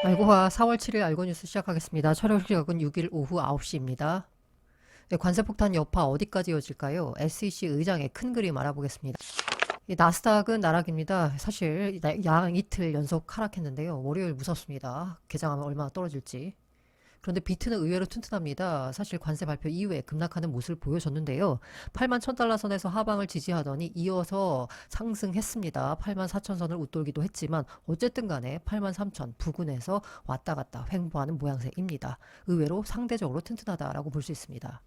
알고화 4월 7일 알고뉴스 시작하겠습니다. 촬영 시각은 6일 오후 9시입니다. 네, 관세폭탄 여파 어디까지 이어질까요? SEC 의장의 큰 그림 알아보겠습니다. 나스닥은 나락입니다. 사실 양 이틀 연속 하락했는데요. 월요일 무섭습니다. 개장하면 얼마나 떨어질지. 그런데 비트는 의외로 튼튼합니다. 사실 관세 발표 이후에 급락하는 모습을 보여줬는데요. 8만 1000달러 선에서 하방을 지지하더니 이어서 상승했습니다. 8만 4000 선을 웃돌기도 했지만 어쨌든 간에 8만 3000 부근에서 왔다 갔다 횡보하는 모양새입니다. 의외로 상대적으로 튼튼하다라고 볼 수 있습니다.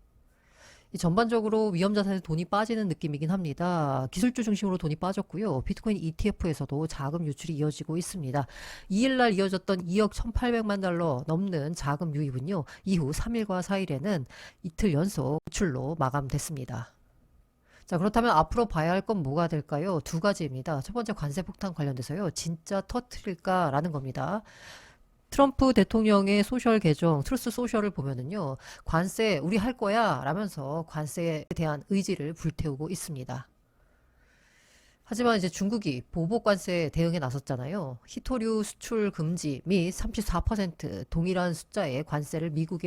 전반적으로 위험자산에 돈이 빠지는 느낌이긴 합니다. 기술주 중심으로 돈이 빠졌고요. 비트코인 ETF에서도 자금 유출이 이어지고 있습니다. 2일날 이어졌던 2억 1800만 달러 넘는 자금 유입은요. 이후 3일과 4일에는 이틀 연속 유출로 마감됐습니다. 자, 그렇다면 앞으로 봐야 할 건 뭐가 될까요? 두 가지입니다. 첫 번째 관세 폭탄 관련돼서요. 진짜 터트릴까라는 겁니다. 트럼프 대통령의 소셜 계정 트루스 소셜을 보면은요. 관세 우리 할 거야 라면서 관세에 대한 의지를 불태우고 있습니다. 하지만 이제 중국이 보복 관세에 대응에 나섰잖아요. 희토류 수출 금지 및 34% 동일한 숫자의 관세를 미국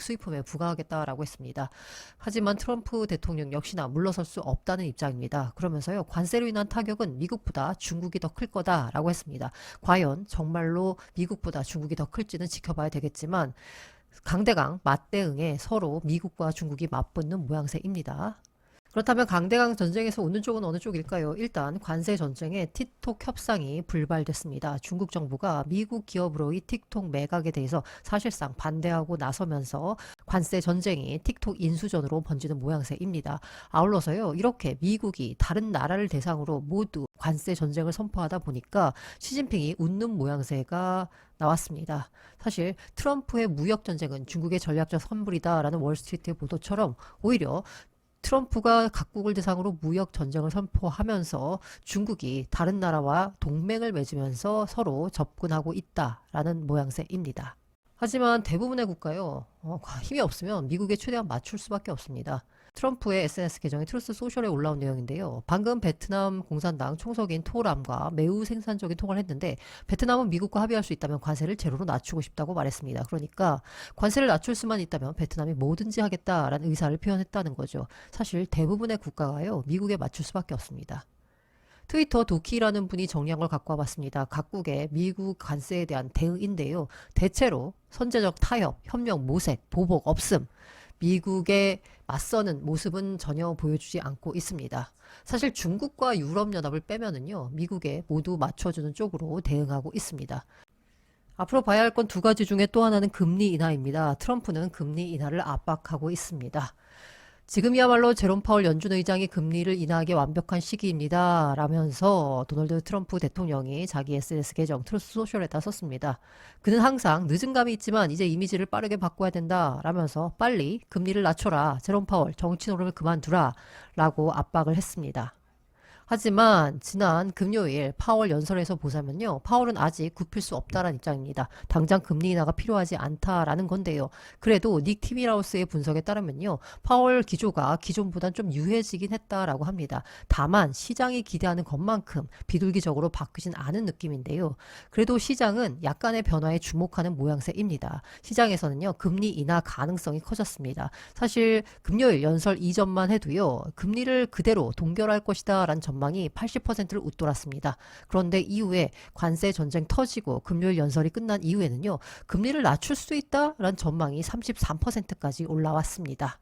수입품에 부과하겠다라고 했습니다. 하지만 트럼프 대통령 역시나 물러설 수 없다는 입장입니다. 그러면서요. 관세로 인한 타격은 미국보다 중국이 더 클 거다라고 했습니다. 과연 정말로 미국보다 중국이 더 클지는 지켜봐야 되겠지만 강대강 맞대응에 서로 미국과 중국이 맞붙는 모양새입니다. 그렇다면 강대강 전쟁에서 웃는 쪽은 어느 쪽일까요? 일단 관세 전쟁에 틱톡 협상이 불발됐습니다. 중국 정부가 미국 기업으로의 틱톡 매각에 대해서 사실상 반대하고 나서면서 관세 전쟁이 틱톡 인수전으로 번지는 모양새입니다. 아울러서요. 이렇게 미국이 다른 나라를 대상으로 모두 관세 전쟁을 선포하다 보니까 시진핑이 웃는 모양새가 나왔습니다. 사실 트럼프의 무역 전쟁은 중국의 전략적 선불이다라는 월스트리트 보도처럼 오히려 트럼프가 각국을 대상으로 무역 전쟁을 선포하면서 중국이 다른 나라와 동맹을 맺으면서 서로 접근하고 있다라는 모양새입니다. 하지만 대부분의 국가요, 힘이 없으면 미국에 최대한 맞출 수밖에 없습니다. 트럼프의 SNS 계정의 트루스 소셜에 올라온 내용인데요. 방금 베트남 공산당 총석인 토람과 매우 생산적인 통화를 했는데 베트남은 미국과 합의할 수 있다면 관세를 제로로 낮추고 싶다고 말했습니다. 그러니까 관세를 낮출 수만 있다면 베트남이 뭐든지 하겠다라는 의사를 표현했다는 거죠. 사실 대부분의 국가가요. 미국에 맞출 수밖에 없습니다. 트위터 도키라는 분이 정리한 걸 갖고 와봤습니다. 각국의 미국 관세에 대한 대응인데요. 대체로 선제적 타협, 협력, 모색, 보복, 없음. 미국에 맞서는 모습은 전혀 보여주지 않고 있습니다. 사실 중국과 유럽연합을 빼면은요, 미국에 모두 맞춰주는 쪽으로 대응하고 있습니다. 앞으로 봐야 할 건 두 가지 중에 또 하나는 금리 인하입니다. 트럼프는 금리 인하를 압박하고 있습니다. 지금이야말로 제롬 파월 연준 의장이 금리를 인하하기 완벽한 시기입니다. 라면서 도널드 트럼프 대통령이 자기 SNS 계정 트루스 소셜에다 썼습니다. 그는 항상 늦은 감이 있지만 이제 이미지를 빠르게 바꿔야 된다. 라면서 빨리 금리를 낮춰라. 제롬 파월 정치 노름을 그만두라. 라고 압박을 했습니다. 하지만 지난 금요일 파월 연설에서 보자면요. 파월은 아직 굽힐 수 없다라는 입장입니다. 당장 금리 인하가 필요하지 않다라는 건데요. 그래도 닉 티미라우스의 분석에 따르면요. 파월 기조가 기존보단 좀 유해지긴 했다라고 합니다. 다만 시장이 기대하는 것만큼 비둘기적으로 바뀌진 않은 느낌인데요. 그래도 시장은 약간의 변화에 주목하는 모양새입니다. 시장에서는요. 금리 인하 가능성이 커졌습니다. 사실 금요일 연설 이전만 해도요. 금리를 그대로 동결할 것이다 라는 전망이 80%를 웃돌았습니다. 그런데 이후에 관세 전쟁 터지고 금요일 연설이 끝난 이후에는요. 금리를 낮출 수 있다라는 전망이 33%까지 올라왔습니다.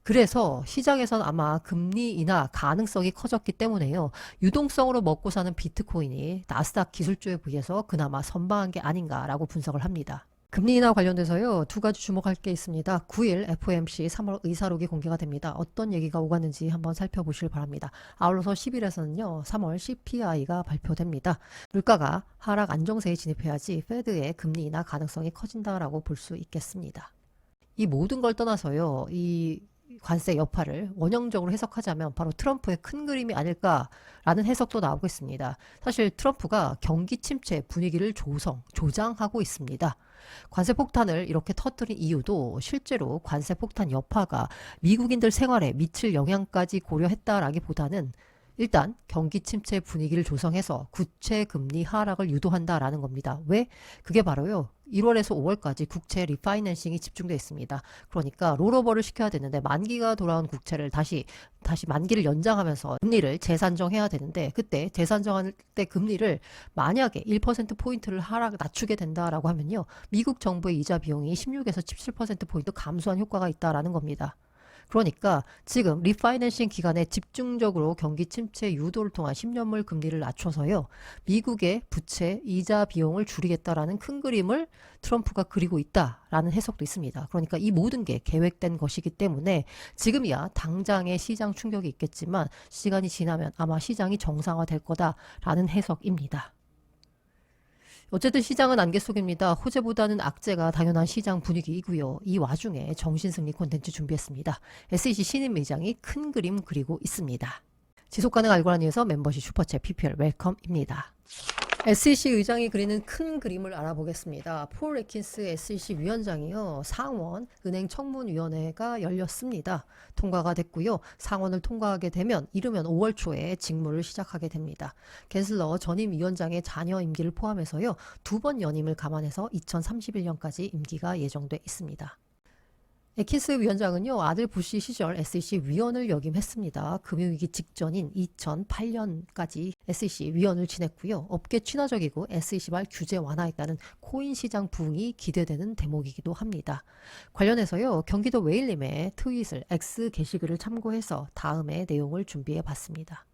그래서 시장에선 아마 금리 인하 가능성이 커졌기 때문에요. 유동성으로 먹고 사는 비트코인이 나스닥 기술주에 비해서 그나마 선방한 게 아닌가라고 분석을 합니다. 금리 인하 관련돼서요. 두 가지 주목할 게 있습니다. 9일 FOMC 3월 의사록이 공개가 됩니다. 어떤 얘기가 오갔는지 한번 살펴보시길 바랍니다. 아울러서 10일에서는요. 3월 CPI가 발표됩니다. 물가가 하락 안정세에 진입해야지 페드의 금리 인하 가능성이 커진다라고 볼 수 있겠습니다. 이 모든 걸 떠나서요. 이 관세 여파를 원형적으로 해석하자면 바로 트럼프의 큰 그림이 아닐까라는 해석도 나오고 있습니다. 사실 트럼프가 경기 침체 분위기를 조장하고 있습니다. 관세 폭탄을 이렇게 터뜨린 이유도 실제로 관세 폭탄 여파가 미국인들 생활에 미칠 영향까지 고려했다라기보다는 일단 경기 침체 분위기를 조성해서 국채 금리 하락을 유도한다라는 겁니다. 왜? 그게 바로요. 1월에서 5월까지 국채 리파이낸싱이 집중되어 있습니다. 그러니까 롤오버를 시켜야 되는데 만기가 돌아온 국채를 다시 만기를 연장하면서 금리를 재산정해야 되는데 그때 재산정할 때 금리를 만약에 1%포인트를 낮추게 된다라고 하면요. 미국 정부의 이자 비용이 16에서 17%포인트 감소한 효과가 있다라는 겁니다. 그러니까 지금 리파이낸싱 기간에 집중적으로 경기 침체 유도를 통한 10년물 금리를 낮춰서요. 미국의 부채 이자 비용을 줄이겠다라는 큰 그림을 트럼프가 그리고 있다라는 해석도 있습니다. 그러니까 이 모든 게 계획된 것이기 때문에 지금이야 당장의 시장 충격이 있겠지만 시간이 지나면 아마 시장이 정상화될 거다라는 해석입니다. 어쨌든 시장은 안개 속입니다. 호재보다는 악재가 당연한 시장 분위기이고요. 이 와중에 정신승리 콘텐츠 준비했습니다. SEC 신임 의장이 큰 그림 그리고 있습니다. 지속가능 알고라니에서 멤버십 슈퍼챗 PPL 웰컴입니다. SEC 의장이 그리는 큰 그림을 알아보겠습니다. 폴 애킨스 SEC 위원장이요. 상원 은행 청문위원회가 열렸습니다. 통과가 됐고요. 상원을 통과하게 되면 이르면 5월 초에 직무를 시작하게 됩니다. 겐슬러 전임 위원장의 자녀 임기를 포함해서요. 2번 연임을 감안해서 2031년까지 임기가 예정돼 있습니다. 애킨스 위원장은요, 아들 부시 시절 SEC 위원을 역임했습니다. 금융위기 직전인 2008년까지 SEC 위원을 지냈고요. 업계 친화적이고 SEC발 규제 완화에 따른 코인 시장 부흥이 기대되는 대목이기도 합니다. 관련해서요, 경기도 웨일림의 트윗을 X 게시글을 참고해서 다음의 내용을 준비해 봤습니다.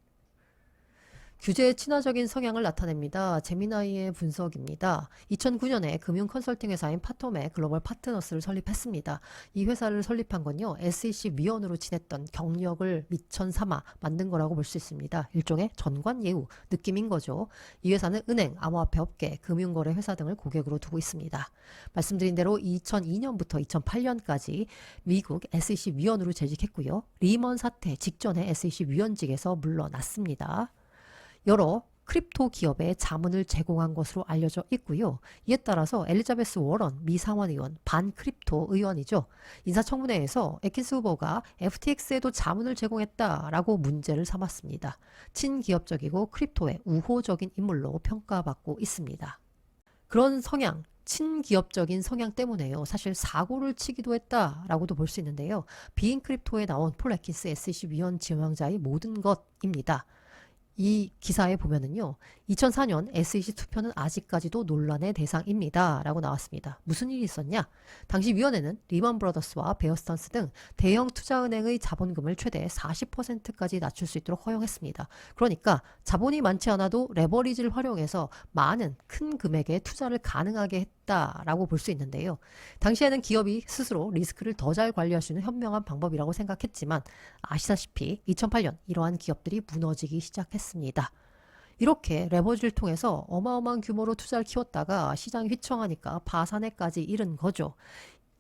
규제에 친화적인 성향을 나타냅니다. 제미나이의 분석입니다. 2009년에 금융 컨설팅 회사인 파톰의 글로벌 파트너스를 설립했습니다. 이 회사를 설립한 건요. SEC 위원으로 지냈던 경력을 밑천 삼아 만든 거라고 볼 수 있습니다. 일종의 전관예우 느낌인 거죠. 이 회사는 은행, 암호화폐 업계, 금융거래 회사 등을 고객으로 두고 있습니다. 말씀드린 대로 2002년부터 2008년까지 미국 SEC 위원으로 재직했고요. 리먼 사태 직전에 SEC 위원직에서 물러났습니다. 여러 크립토 기업에 자문을 제공한 것으로 알려져 있고요. 이에 따라서 엘리자베스 워런 미 상원의원, 반 크립토 의원이죠. 인사청문회에서 애킨스 후보가 FTX에도 자문을 제공했다라고 문제를 삼았습니다. 친기업적이고 크립토에 우호적인 인물로 평가받고 있습니다. 그런 성향, 친기업적인 성향 때문에요. 사실 사고를 치기도 했다라고도 볼 수 있는데요. 비인 크립토에 나온 폴 애킨스 SEC 위원 지명자의 모든 것입니다. 이 기사에 보면은요, 2004년 SEC 투표는 아직까지도 논란의 대상입니다. 라고 나왔습니다. 무슨 일이 있었냐? 당시 위원회는 리먼 브러더스와 베어스턴스 등 대형 투자은행의 자본금을 최대 40%까지 낮출 수 있도록 허용했습니다. 그러니까 자본이 많지 않아도 레버리지를 활용해서 많은 큰 금액의 투자를 가능하게 했다라고 볼 수 있는데요. 당시에는 기업이 스스로 리스크를 더 잘 관리할 수 있는 현명한 방법이라고 생각했지만 아시다시피 2008년 이러한 기업들이 무너지기 시작했습니다. 이렇게 레버리지를 통해서 어마어마한 규모로 투자를 키웠다가 시장이 휘청하니까 파산에까지 이른 거죠.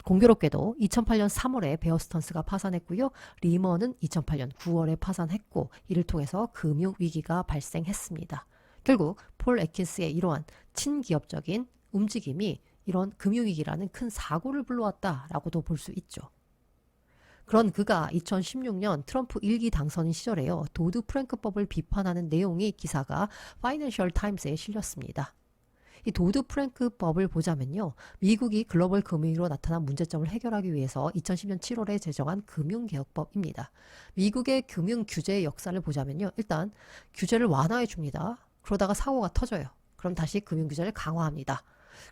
공교롭게도 2008년 3월에 베어스턴스가 파산했고요. 리먼은 2008년 9월에 파산했고 이를 통해서 금융위기가 발생했습니다. 결국 폴 애킨스의 이러한 친기업적인 움직임이 이런 금융위기라는 큰 사고를 불러왔다라고도 볼 수 있죠. 그런 그가 2016년 트럼프 1기 당선인 시절에요. 도드 프랭크법을 비판하는 내용이 기사가 파이낸셜 타임스에 실렸습니다. 이 도드 프랭크법을 보자면요. 미국이 글로벌 금융위기로 나타난 문제점을 해결하기 위해서 2010년 7월에 제정한 금융개혁법입니다. 미국의 금융 규제의 역사를 보자면요. 일단 규제를 완화해 줍니다. 그러다가 사고가 터져요. 그럼 다시 금융 규제를 강화합니다.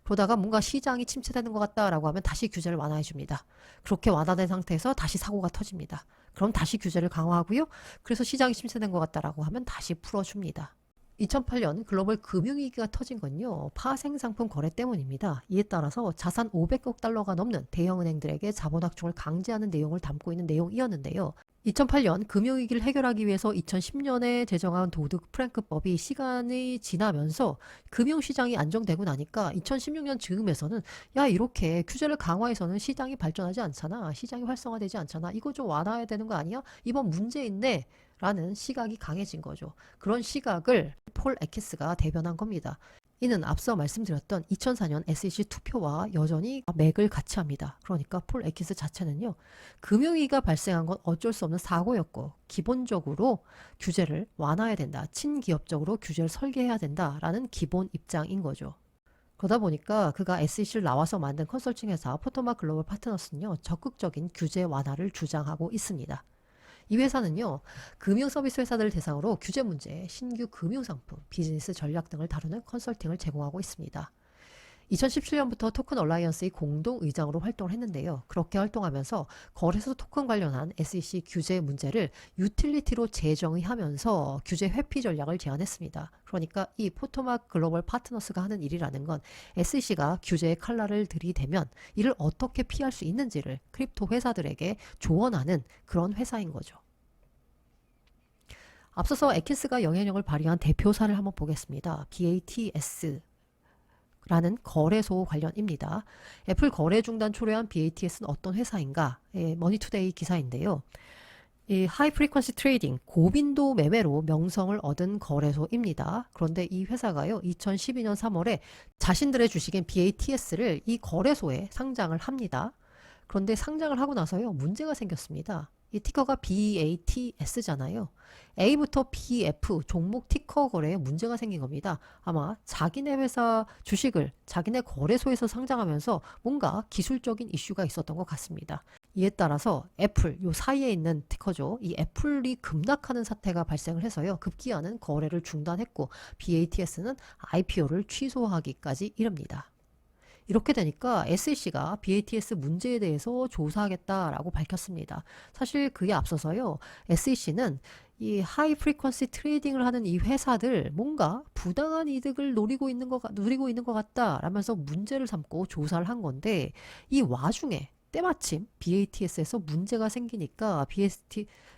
그러다가 뭔가 시장이 침체되는 것 같다라고 하면 다시 규제를 완화해 줍니다. 그렇게 완화된 상태에서 다시 사고가 터집니다. 그럼 다시 규제를 강화하고요. 그래서 시장이 침체된 것 같다라고 하면 다시 풀어줍니다. 2008년 글로벌 금융위기가 터진 건요. 파생상품 거래 때문입니다. 이에 따라서 자산 500억 달러가 넘는 대형은행들에게 자본 확충을 강제하는 내용을 담고 있는 내용이었는데요. 2008년 금융위기를 해결하기 위해서 2010년에 제정한 도드 프랭크법이 시간이 지나면서 금융시장이 안정되고 나니까 2016년 즈음에서는 야 이렇게 규제를 강화해서는 시장이 발전하지 않잖아. 시장이 활성화되지 않잖아. 이거 좀 완화해야 되는 거 아니야? 이번 문제 있네. 라는 시각이 강해진 거죠. 그런 시각을 폴 애킨스가 대변한 겁니다. 이는 앞서 말씀드렸던 2004년 SEC 투표와 여전히 맥을 같이 합니다. 그러니까 폴 애킨스 자체는요, 금융위기가 발생한 건 어쩔 수 없는 사고였고 기본적으로 규제를 완화해야 된다, 친기업적으로 규제를 설계해야 된다라는 기본 입장인 거죠. 그러다 보니까 그가 SEC를 나와서 만든 컨설팅 회사 포토막 글로벌 파트너스는요, 적극적인 규제 완화를 주장하고 있습니다. 이 회사는요, 금융 서비스 회사들을 대상으로 규제 문제, 신규 금융 상품, 비즈니스 전략 등을 다루는 컨설팅을 제공하고 있습니다. 2017년부터 토큰 얼라이언스의 공동 의장으로 활동을 했는데요. 그렇게 활동하면서 거래소 토큰 관련한 SEC 규제 문제를 유틸리티로 재정의하면서 규제 회피 전략을 제안했습니다. 그러니까 이 포토막 글로벌 파트너스가 하는 일이라는 건 SEC가 규제의 칼날을 들이대면 이를 어떻게 피할 수 있는지를 크립토 회사들에게 조언하는 그런 회사인 거죠. 앞서서 애킨스가 영향력을 발휘한 대표 사례를 한번 보겠습니다. BATS 라는 거래소 관련입니다. 애플 거래 중단 초래한 BATS는 어떤 회사인가? 머니투데이 기사인데요. 이 하이 프리퀀시 트레이딩, 고빈도 매매로 명성을 얻은 거래소입니다. 그런데 이 회사가요, 2012년 3월에 자신들의 주식인 BATS를 이 거래소에 상장을 합니다. 그런데 상장을 하고 나서요, 문제가 생겼습니다. 이 티커가 BATS잖아요. A부터 BF 종목 티커 거래에 문제가 생긴 겁니다. 아마 자기네 회사 주식을 자기네 거래소에서 상장하면서 뭔가 기술적인 이슈가 있었던 것 같습니다. 이에 따라서 애플, 요 사이에 있는 티커죠. 이 애플이 급락하는 사태가 발생을 해서요, 급기야는 거래를 중단했고 BATS는 IPO를 취소하기까지 이릅니다. 이렇게 되니까 SEC가 BATS 문제에 대해서 조사하겠다라고 밝혔습니다. 사실 그에 앞서서요, SEC는 이 하이 프리퀀시 트레이딩을 하는 이 회사들 뭔가 부당한 이득을 누리고 있는 것 같다라면서 문제를 삼고 조사를 한 건데, 이 와중에 때마침 BATS에서 문제가 생기니까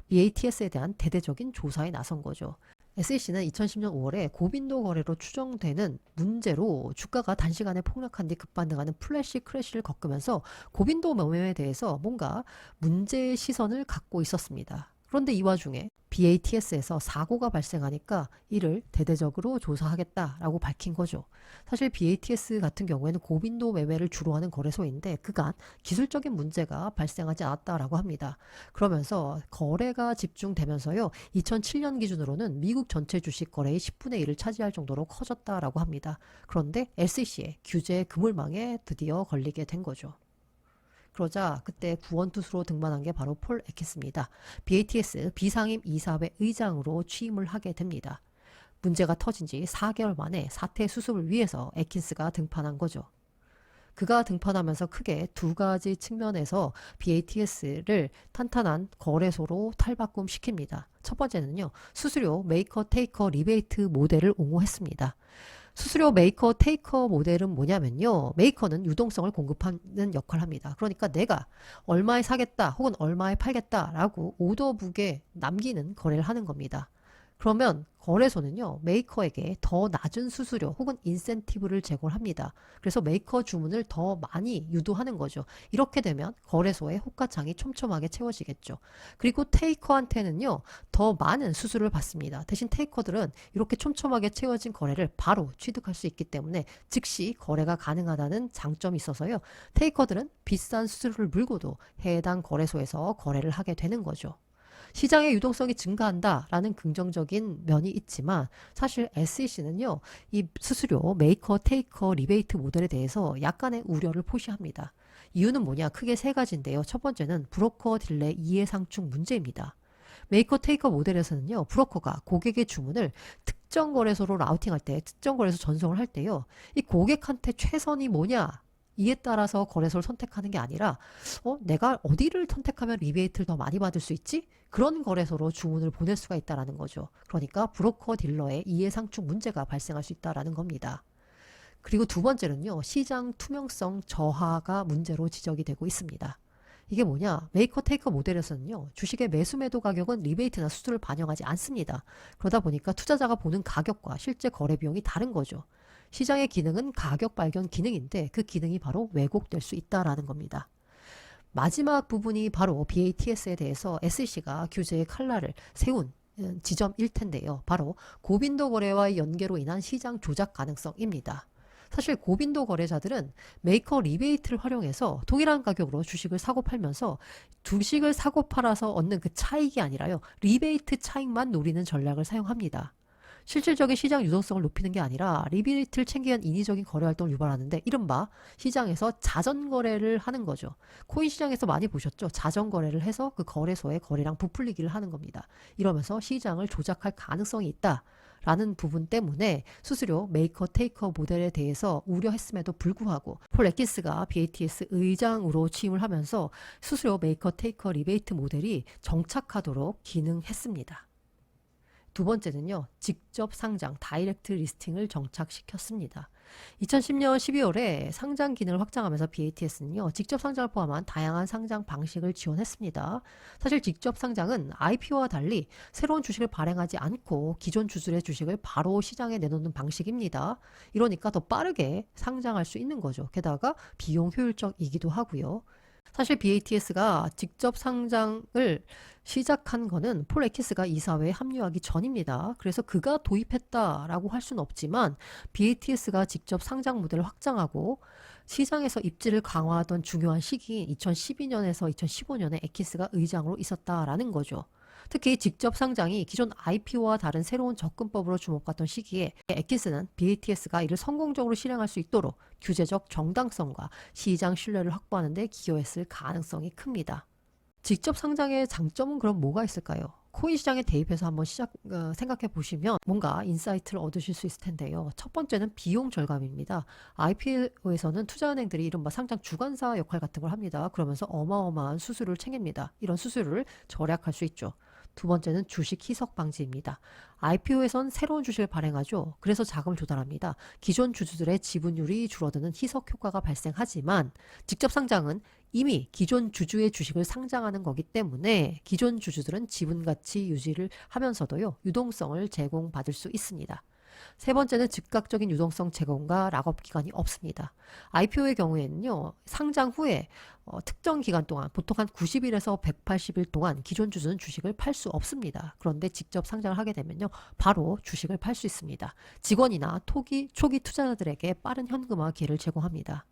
BATS에 대한 대대적인 조사에 나선 거죠. SEC는 2010년 5월에 고빈도 거래로 추정되는 문제로 주가가 단시간에 폭락한 뒤 급반등하는 플래시 크래시를 겪으면서 고빈도 매매에 대해서 뭔가 문제의 시선을 갖고 있었습니다. 그런데 이 와중에 BATS에서 사고가 발생하니까 이를 대대적으로 조사하겠다라고 밝힌 거죠. 사실 BATS 같은 경우에는 고빈도 매매를 주로 하는 거래소인데 그간 기술적인 문제가 발생하지 않았다라고 합니다. 그러면서 거래가 집중되면서요, 2007년 기준으로는 미국 전체 주식 거래의 10분의 1을 차지할 정도로 커졌다라고 합니다. 그런데 SEC의 규제 그물망에 드디어 걸리게 된 거죠. 그러자 그때 구원투수로 등반한 게 바로 폴 애킨스입니다. BATS 비상임 이사회 의장으로 취임을 하게 됩니다. 문제가 터진 지 4개월 만에 사태 수습을 위해서 애킨스가 등판한 거죠. 그가 등판하면서 크게 두 가지 측면에서 BATS를 탄탄한 거래소로 탈바꿈시킵니다. 첫 번째는요, 수수료 메이커 테이커 리베이트 모델을 옹호했습니다. 수수료 메이커 테이커 모델은 뭐냐면요, 메이커는 유동성을 공급하는 역할을 합니다. 그러니까 내가 얼마에 사겠다 혹은 얼마에 팔겠다라고 오더북에 남기는 거래를 하는 겁니다. 그러면 거래소는요, 메이커에게 더 낮은 수수료 혹은 인센티브를 제공합니다. 그래서 메이커 주문을 더 많이 유도하는 거죠. 이렇게 되면 거래소의 호가창이 촘촘하게 채워지겠죠. 그리고 테이커한테는요, 더 많은 수수료를 받습니다. 대신 테이커들은 이렇게 촘촘하게 채워진 거래를 바로 취득할 수 있기 때문에 즉시 거래가 가능하다는 장점이 있어서요, 테이커들은 비싼 수수료를 물고도 해당 거래소에서 거래를 하게 되는 거죠. 시장의 유동성이 증가한다라는 긍정적인 면이 있지만 사실 SEC는요, 이 수수료 메이커 테이커 리베이트 모델에 대해서 약간의 우려를 표시합니다. 이유는 뭐냐? 크게 세 가지인데요. 첫 번째는 브로커 딜레 이해상충 문제입니다. 메이커 테이커 모델에서는요, 브로커가 고객의 주문을 특정 거래소로 라우팅할 때, 특정 거래소 전송을 할 때요, 이 고객한테 최선이 뭐냐? 이에 따라서 거래소를 선택하는 게 아니라 내가 어디를 선택하면 리베이트를 더 많이 받을 수 있지? 그런 거래소로 주문을 보낼 수가 있다는 거죠. 그러니까 브로커 딜러의 이해상충 문제가 발생할 수 있다는 겁니다. 그리고 두 번째는요, 시장 투명성 저하가 문제로 지적이 되고 있습니다. 이게 뭐냐? 메이커 테이커 모델에서는요, 주식의 매수 매도 가격은 리베이트나 수수료를 반영하지 않습니다. 그러다 보니까 투자자가 보는 가격과 실제 거래 비용이 다른 거죠. 시장의 기능은 가격 발견 기능인데 그 기능이 바로 왜곡될 수 있다라는 겁니다. 마지막 부분이 바로 BATS에 대해서 SEC가 규제의 칼날을 세운 지점일 텐데요. 바로 고빈도 거래와의 연계로 인한 시장 조작 가능성입니다. 사실 고빈도 거래자들은 메이커 리베이트를 활용해서 동일한 가격으로 주식을 사고 팔면서 주식을 사고 팔아서 얻는 그 차익이 아니라요. 리베이트 차익만 노리는 전략을 사용합니다. 실질적인 시장 유동성을 높이는 게 아니라 리베이트를 챙기 위한 인위적인 거래 활동을 유발하는데 이른바 시장에서 자전 거래를 하는 거죠. 코인 시장에서 많이 보셨죠? 자전 거래를 해서 그 거래소의 거래량 부풀리기를 하는 겁니다. 이러면서 시장을 조작할 가능성이 있다. 라는 부분 때문에 수수료 메이커 테이커 모델에 대해서 우려했음에도 불구하고 폴 애킨스가 BATS 의장으로 취임을 하면서 수수료 메이커 테이커 리베이트 모델이 정착하도록 기능했습니다. 두 번째는요, 직접 상장, 다이렉트 리스팅을 정착시켰습니다. 2010년 12월에 상장 기능을 확장하면서 BATS는요, 직접 상장을 포함한 다양한 상장 방식을 지원했습니다. 사실 직접 상장은 IPO와 달리 새로운 주식을 발행하지 않고 기존 주주의 주식을 바로 시장에 내놓는 방식입니다. 이러니까 더 빠르게 상장할 수 있는 거죠. 게다가 비용 효율적이기도 하고요. 사실 BATS가 직접 상장을 시작한 거는 폴 애킨스가 이사회에 합류하기 전입니다. 그래서 그가 도입했다라고 할 수는 없지만 BATS가 직접 상장 모델을 확장하고 시장에서 입지를 강화하던 중요한 시기인 2012년에서 2015년에 애킨스가 의장으로 있었다라는 거죠. 특히 직접 상장이 기존 IPO와 다른 새로운 접근법으로 주목받던 시기에 애킨스는 BATS가 이를 성공적으로 실행할 수 있도록 규제적 정당성과 시장 신뢰를 확보하는 데 기여했을 가능성이 큽니다. 직접 상장의 장점은 그럼 뭐가 있을까요? 코인 시장에 대입해서 한번 생각해 보시면 뭔가 인사이트를 얻으실 수 있을 텐데요. 첫 번째는 비용 절감입니다. IPO에서는 투자은행들이 이른바 상장 주관사 역할 같은 걸 합니다. 그러면서 어마어마한 수수료를 챙깁니다. 이런 수수료를 절약할 수 있죠. 두 번째는 주식 희석 방지입니다. IPO에선 새로운 주식을 발행하죠. 그래서 자금을 조달합니다. 기존 주주들의 지분율이 줄어드는 희석 효과가 발생하지만 직접 상장은 이미 기존 주주의 주식을 상장하는 거기 때문에 기존 주주들은 지분 가치 유지를 하면서도요, 유동성을 제공받을 수 있습니다. 세 번째는 즉각적인 유동성 제공과 락업 기간이 없습니다. IPO의 경우에는요, 상장 후에 특정 기간 동안 보통 한 90일에서 180일 동안 기존 주주는 주식을 팔 수 없습니다. 그런데 직접 상장을 하게 되면요, 바로 주식을 팔 수 있습니다. 직원이나 초기 투자자들에게 빠른 현금화 기회를 제공합니다.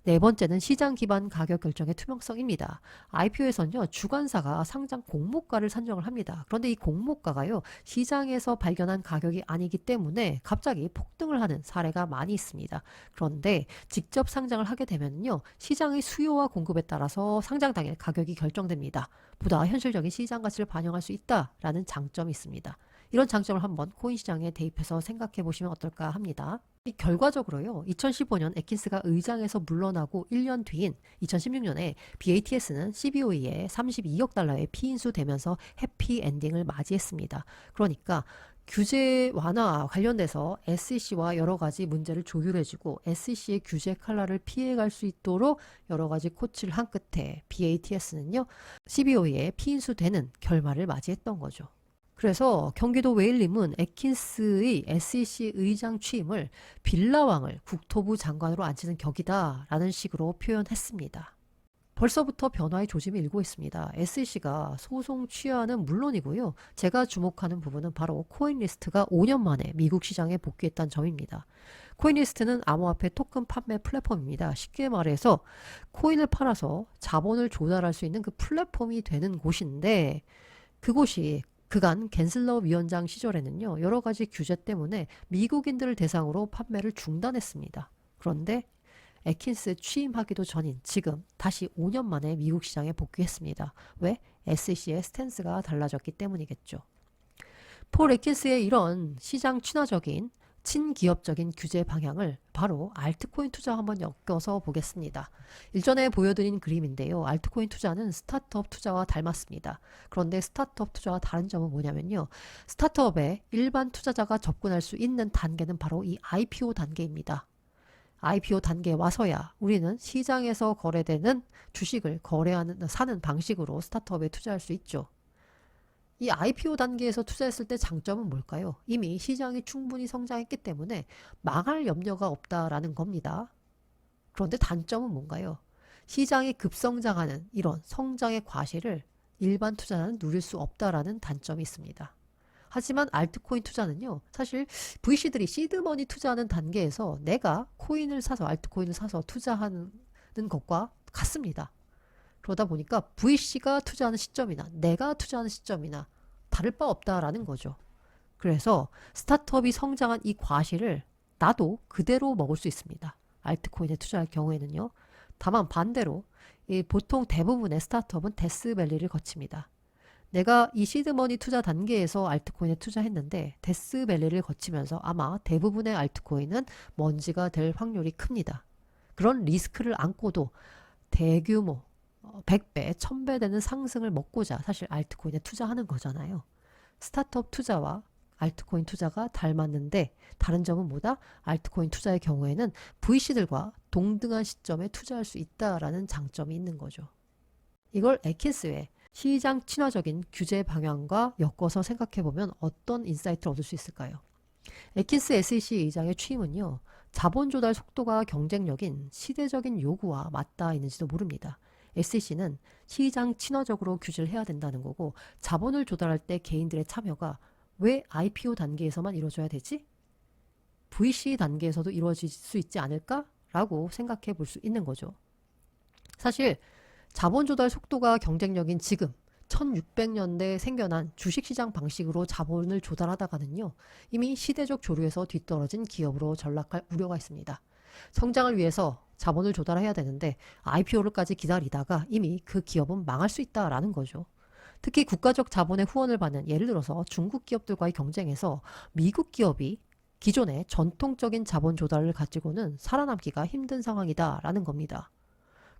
네 번째는 시장 기반 가격 결정의 투명성입니다. IPO에서는요, 주관사가 상장 공모가를 산정을 합니다. 그런데 이 공모가가요, 시장에서 발견한 가격이 아니기 때문에 갑자기 폭등을 하는 사례가 많이 있습니다. 그런데 직접 상장을 하게 되면요, 시장의 수요와 공급에 따라서 상장 당일 가격이 결정됩니다. 보다 현실적인 시장 가치를 반영할 수 있다라는 장점이 있습니다. 이런 장점을 한번 코인 시장에 대입해서 생각해 보시면 어떨까 합니다. 결과적으로요, 2015년 애킨스가 의장에서 물러나고 1년 뒤인 2016년에 BATS는 CBOE에 32억 달러의 피인수되면서 해피엔딩을 맞이했습니다. 그러니까 규제 완화 관련돼서 SEC와 여러 가지 문제를 조율해주고 SEC의 규제 칼날을 피해갈 수 있도록 여러 가지 코치를 한 끝에 BATS는요, CBOE에 피인수되는 결말을 맞이했던 거죠. 그래서 경기도 웨일림은 애킨스의 SEC 의장 취임을 빌라왕을 국토부 장관으로 앉히는 격이다 라는 식으로 표현했습니다. 벌써부터 변화의 조짐이 일고 있습니다. SEC가 소송 취하는 물론이고요. 제가 주목하는 부분은 바로 코인리스트가 5년 만에 미국 시장에 복귀했다는 점입니다. 코인리스트는 암호화폐 토큰 판매 플랫폼입니다. 쉽게 말해서 코인을 팔아서 자본을 조달할 수 있는 그 플랫폼이 되는 곳인데, 그곳이 그간 갠슬러 위원장 시절에는요, 여러 가지 규제 때문에 미국인들을 대상으로 판매를 중단했습니다. 그런데 애킨스 취임하기도 전인 지금 다시 5년 만에 미국 시장에 복귀했습니다. 왜? SEC의 스탠스가 달라졌기 때문이겠죠. 폴 애킨스의 이런 시장 친화적인 친기업적인 규제 방향을 바로 알트코인 투자와 한번 엮어서 보겠습니다. 일전에 보여드린 그림인데요. 알트코인 투자는 스타트업 투자와 닮았습니다. 그런데 스타트업 투자와 다른 점은 뭐냐면요, 스타트업에 일반 투자자가 접근할 수 있는 단계는 바로 이 IPO 단계입니다. IPO 단계에 와서야 우리는 시장에서 거래되는 주식을 사는 방식으로 스타트업에 투자할 수 있죠. 이 IPO 단계에서 투자했을 때 장점은 뭘까요? 이미 시장이 충분히 성장했기 때문에 망할 염려가 없다라는 겁니다. 그런데 단점은 뭔가요? 시장이 급성장하는 이런 성장의 과실을 일반 투자자는 누릴 수 없다라는 단점이 있습니다. 하지만 알트코인 투자는요, 사실 VC들이 시드머니 투자하는 단계에서 내가 코인을 사서, 알트코인을 사서 투자하는 것과 같습니다. 그러다 보니까 VC가 투자하는 시점이나 내가 투자하는 시점이나 다를 바 없다라는 거죠. 그래서 스타트업이 성장한 이 과실을 나도 그대로 먹을 수 있습니다. 알트코인에 투자할 경우에는요. 다만 반대로 보통 대부분의 스타트업은 데스밸리를 거칩니다. 내가 이 시드머니 투자 단계에서 알트코인에 투자했는데 데스밸리를 거치면서 아마 대부분의 알트코인은 먼지가 될 확률이 큽니다. 그런 리스크를 안고도 대규모 100배, 1000배 되는 상승을 먹고자 사실 알트코인에 투자하는 거잖아요. 스타트업 투자와 알트코인 투자가 닮았는데 다른 점은 뭐다? 알트코인 투자의 경우에는 VC들과 동등한 시점에 투자할 수 있다라는 장점이 있는 거죠. 이걸 에킨스의 시장 친화적인 규제 방향과 엮어서 생각해보면 어떤 인사이트를 얻을 수 있을까요? 에킨스 SEC 의장의 취임은요. 자본 조달 속도가 경쟁력인 시대적인 요구와 맞닿아 있는지도 모릅니다. SEC는 시장 친화적으로 규제를 해야 된다는 거고 자본을 조달할 때 개인들의 참여가 왜 IPO 단계에서만 이루어져야 되지? VC 단계에서도 이루어질 수 있지 않을까? 라고 생각해 볼 수 있는 거죠. 사실 자본 조달 속도가 경쟁력인 지금 1600년대에 생겨난 주식시장 방식으로 자본을 조달하다가는요. 이미 시대적 조류에서 뒤떨어진 기업으로 전락할 우려가 있습니다. 성장을 위해서 자본을 조달해야 되는데 IPO를까지 기다리다가 이미 그 기업은 망할 수 있다라는 거죠. 특히 국가적 자본의 후원을 받는 예를 들어서 중국 기업들과의 경쟁에서 미국 기업이 기존의 전통적인 자본 조달을 가지고는 살아남기가 힘든 상황이다라는 겁니다.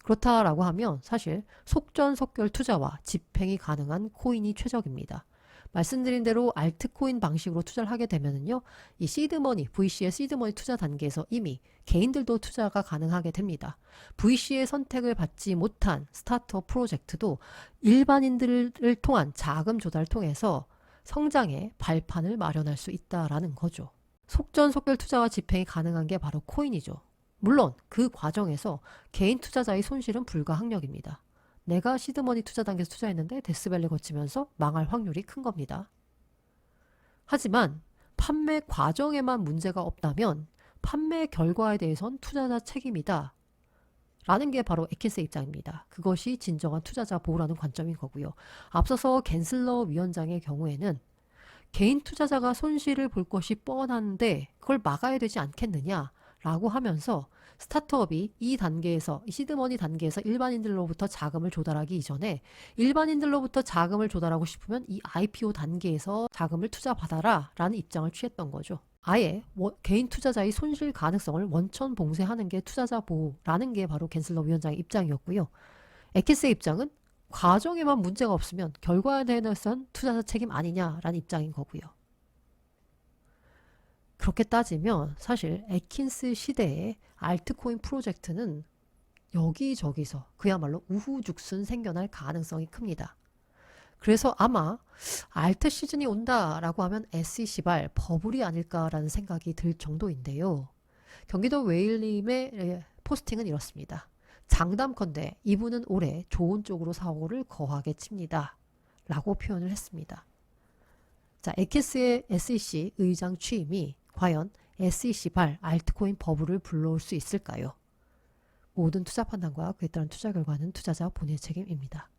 그렇다라고 하면 사실 속전속결 투자와 집행이 가능한 코인이 최적입니다. 말씀드린 대로 알트코인 방식으로 투자를 하게 되면은요, 이 시드머니, VC의 시드머니 투자 단계에서 이미 개인들도 투자가 가능하게 됩니다. VC의 선택을 받지 못한 스타트업 프로젝트도 일반인들을 통한 자금 조달을 통해서 성장의 발판을 마련할 수 있다라는 거죠. 속전속결 투자와 집행이 가능한 게 바로 코인이죠. 물론 그 과정에서 개인 투자자의 손실은 불가항력입니다. 내가 시드머니 투자 단계에서 투자했는데 데스밸리 거치면서 망할 확률이 큰 겁니다. 하지만 판매 과정에만 문제가 없다면 판매 결과에 대해선 투자자 책임이다. 라는 게 바로 에킨스의 입장입니다. 그것이 진정한 투자자 보호라는 관점인 거고요. 앞서서 갠슬러 위원장의 경우에는 개인 투자자가 손실을 볼 것이 뻔한데 그걸 막아야 되지 않겠느냐 라고 하면서 스타트업이 이 단계에서, 이 시드머니 단계에서 일반인들로부터 자금을 조달하기 이전에 일반인들로부터 자금을 조달하고 싶으면 이 IPO 단계에서 자금을 투자받아라 라는 입장을 취했던 거죠. 아예 개인 투자자의 손실 가능성을 원천 봉쇄하는 게 투자자 보호라는 게 바로 갠슬러 위원장의 입장이었고요. 에킨스의 입장은 과정에만 문제가 없으면 결과에 대해서는 투자자 책임 아니냐라는 입장인 거고요. 그렇게 따지면 사실 에킨스 시대의 알트코인 프로젝트는 여기저기서 그야말로 우후죽순 생겨날 가능성이 큽니다. 그래서 아마 알트 시즌이 온다라고 하면 SEC발 버블이 아닐까라는 생각이 들 정도인데요. 경기도 웨일님의 포스팅은 이렇습니다. 장담컨대 이분은 올해 좋은 쪽으로 사고를 거하게 칩니다. 라고 표현을 했습니다. 자, 에킨스의 SEC 의장 취임이 과연 SEC발 알트코인 버블을 불러올 수 있을까요? 모든 투자 판단과 그에 따른 투자 결과는 투자자 본인의 책임입니다.